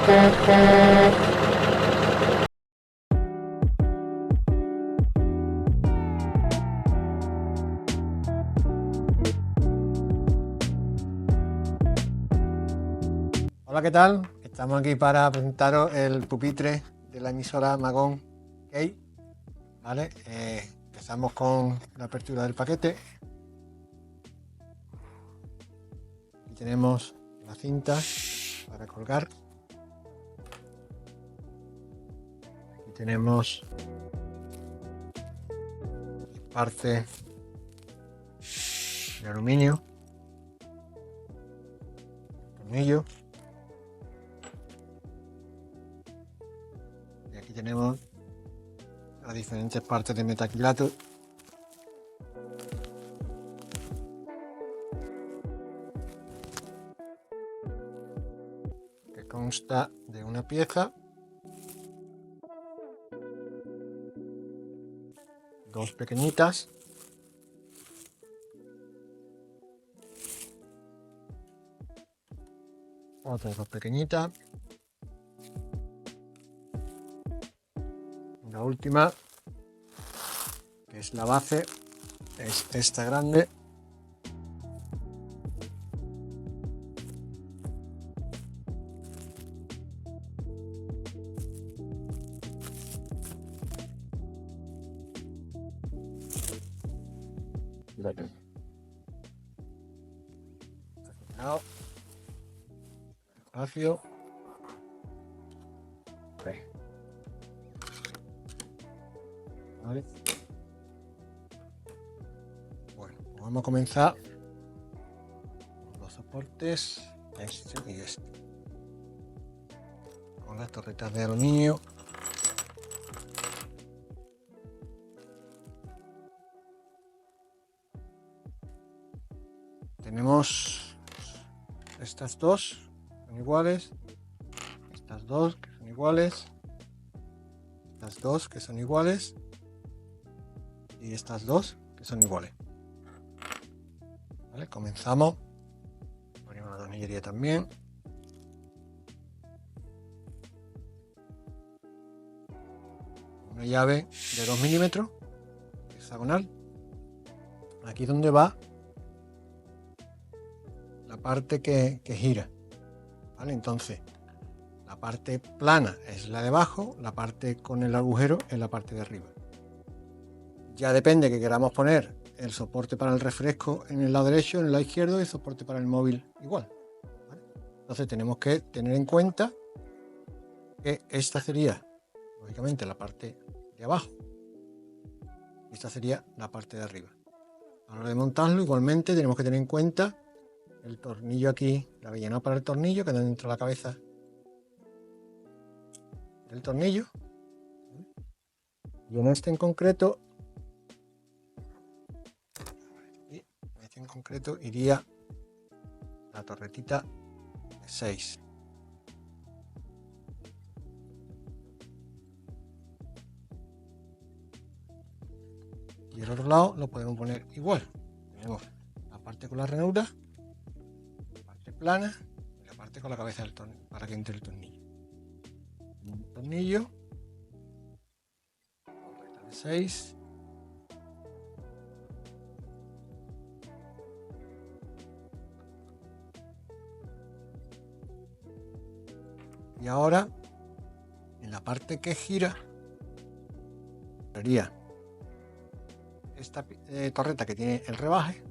Hola, ¿qué tal? Estamos aquí para presentaros el pupitre de la emisora Magón Key, ¿vale? Empezamos con la apertura del paquete. Aquí tenemos la cinta para colgar. Aquí tenemos parte de aluminio, tornillo. Y aquí tenemos las diferentes partes de metacrilato. Que consta de una pieza, dos pequeñitas, otras dos pequeñitas, la última, que es la base, es esta grande. Espacio. Vale. Bueno, pues vamos a comenzar con los soportes, este y este, con las torretas de aluminio. Tenemos estas dos, son iguales, estas dos que son iguales, estas dos que son iguales y estas dos que son iguales. ¿Vale? Comenzamos. Ponemos la tornillería también. Una llave de 2 milímetros, hexagonal. Aquí es donde va la parte que gira. ¿Vale? Entonces, la parte plana es la de abajo, la parte con el agujero es la parte de arriba. Ya depende que queramos poner el soporte para el refresco en el lado derecho, en el lado izquierdo, y el soporte para el móvil igual. ¿Vale? Entonces tenemos que tener en cuenta que esta sería, lógicamente, la parte de abajo. Y esta sería la parte de arriba. A la hora de montarlo, igualmente tenemos que tener en cuenta el tornillo aquí, la rellenado para el tornillo, que dentro de la cabeza del tornillo. Y en este en concreto, iría la torretita 6. Y el otro lado lo podemos poner igual. Tenemos la parte con la ranura, la parte plana y la parte con la cabeza del tornillo, para que entre el tornillo. Un tornillo, torreta de 6. Y ahora, en la parte que gira, sería esta torreta que tiene el rebaje.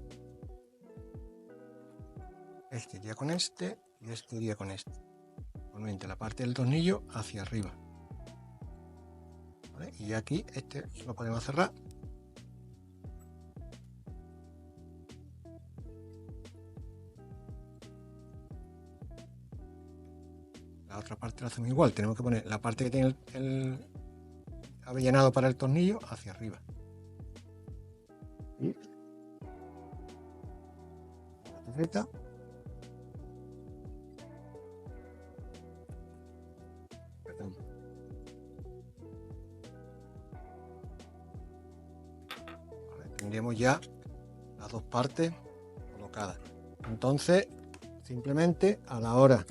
Este iría con este y este iría con este. Igualmente la parte del tornillo hacia arriba. ¿Vale? Y aquí este lo podemos cerrar. La otra parte la hacemos igual. Tenemos que poner la parte que tiene el avellanado para el tornillo hacia arriba. Y la torreta. Vale, tendríamos ya las dos partes colocadas. Entonces, simplemente a la hora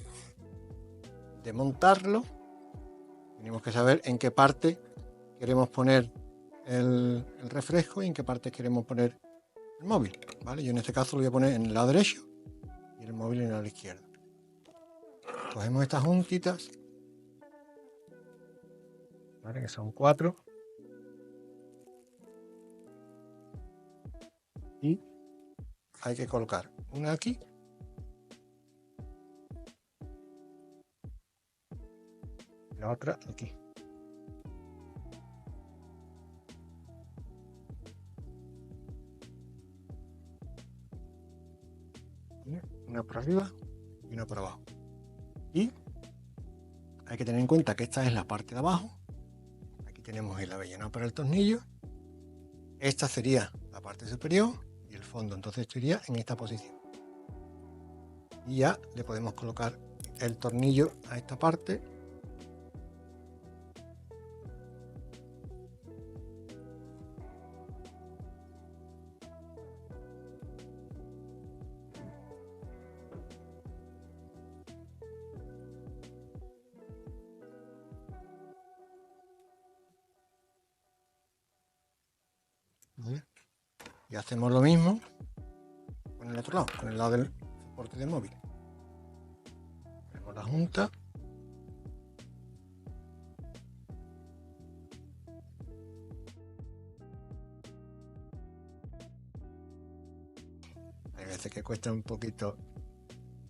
de montarlo, tenemos que saber en qué parte queremos poner el refresco y en qué parte queremos poner el móvil, ¿vale? Yo en este caso lo voy a poner en el lado derecho y el móvil en el lado izquierdo. Cogemos estas juntitas, ¿vale? Que son 4. Y hay que colocar una aquí y la otra aquí. Una por arriba y una por abajo. Y hay que tener en cuenta que esta es la parte de abajo. Aquí tenemos el avellanado para el tornillo. Esta sería la parte superior y el fondo, entonces esto iría en esta posición. Y ya le podemos colocar el tornillo a esta parte. Y hacemos lo mismo con el otro lado, con el lado del soporte del móvil. Ponemos la junta. Hay veces que cuesta un poquito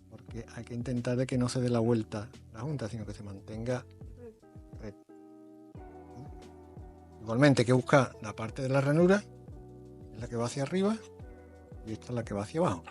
porque hay que intentar de que no se dé la vuelta la junta, sino que se mantenga recta. Igualmente hay que buscar la parte de la ranura, es la que va hacia arriba, y esta es la que va hacia abajo.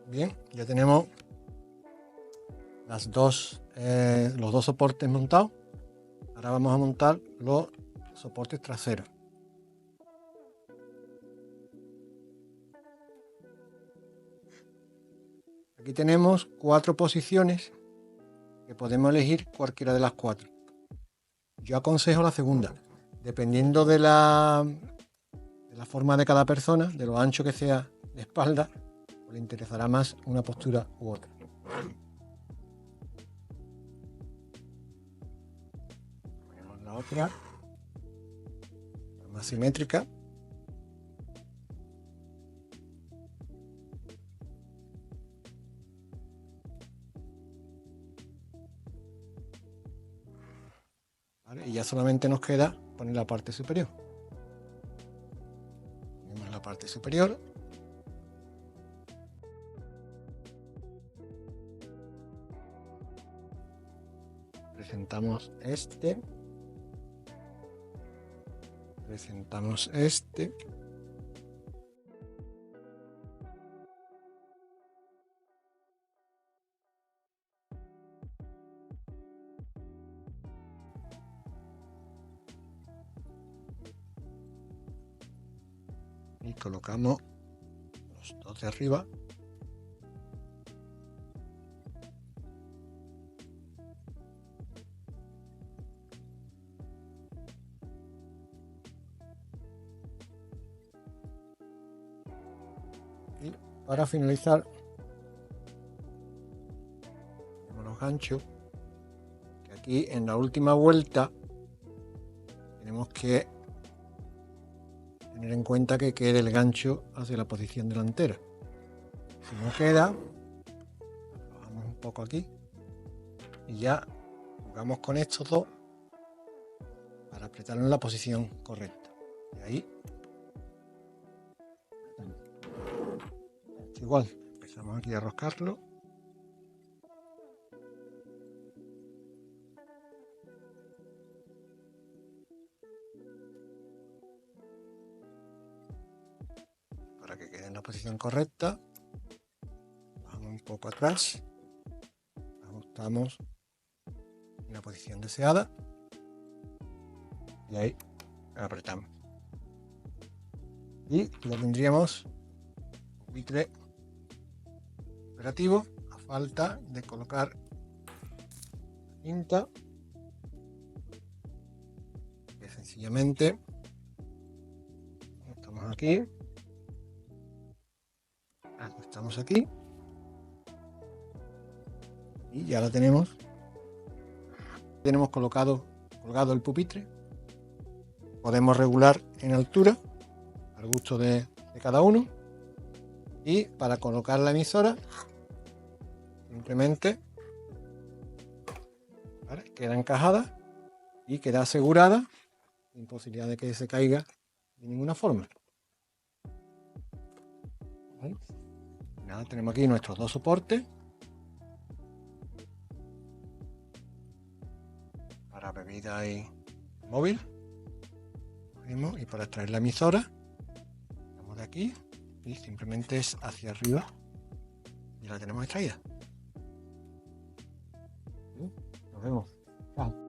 Bien, ya tenemos los dos soportes montados. Ahora vamos a montar los soportes traseros. Aquí tenemos 4 posiciones que podemos elegir cualquiera de las 4. Yo aconsejo la segunda, dependiendo de la forma de cada persona, de lo ancho que sea de espalda, pues le interesará más una postura u otra. Ponemos la otra, la más simétrica. ¿Vale? Y ya solamente nos queda poner la parte superior. Ponemos la parte superior. Presentamos este. Presentamos este. Y colocamos los dos de arriba. Y para finalizar, tenemos los ganchos, que aquí en la última vuelta tenemos que tener en cuenta que quede el gancho hacia la posición delantera. Si no queda, lo bajamos un poco aquí y ya jugamos con estos dos para apretarlo en la posición correcta. Y ahí, igual, empezamos aquí a roscarlo. Para que quede en la posición correcta, bajamos un poco atrás, ajustamos en la posición deseada y ahí apretamos. Y lo tendríamos buitre operativo a falta de colocar cinta, que sencillamente estamos aquí, ajustamos aquí y ya la tenemos colgado el pupitre. Podemos regular en altura al gusto de cada uno, y para colocar la emisora simplemente, ¿vale?, queda encajada y queda asegurada sin posibilidad de que se caiga de ninguna forma, ¿vale? Nada, tenemos aquí nuestros dos soportes para bebida y móvil, y para extraer la emisora vamos de aquí y simplemente es hacia arriba y la tenemos extraída. Nos vemos. Chao.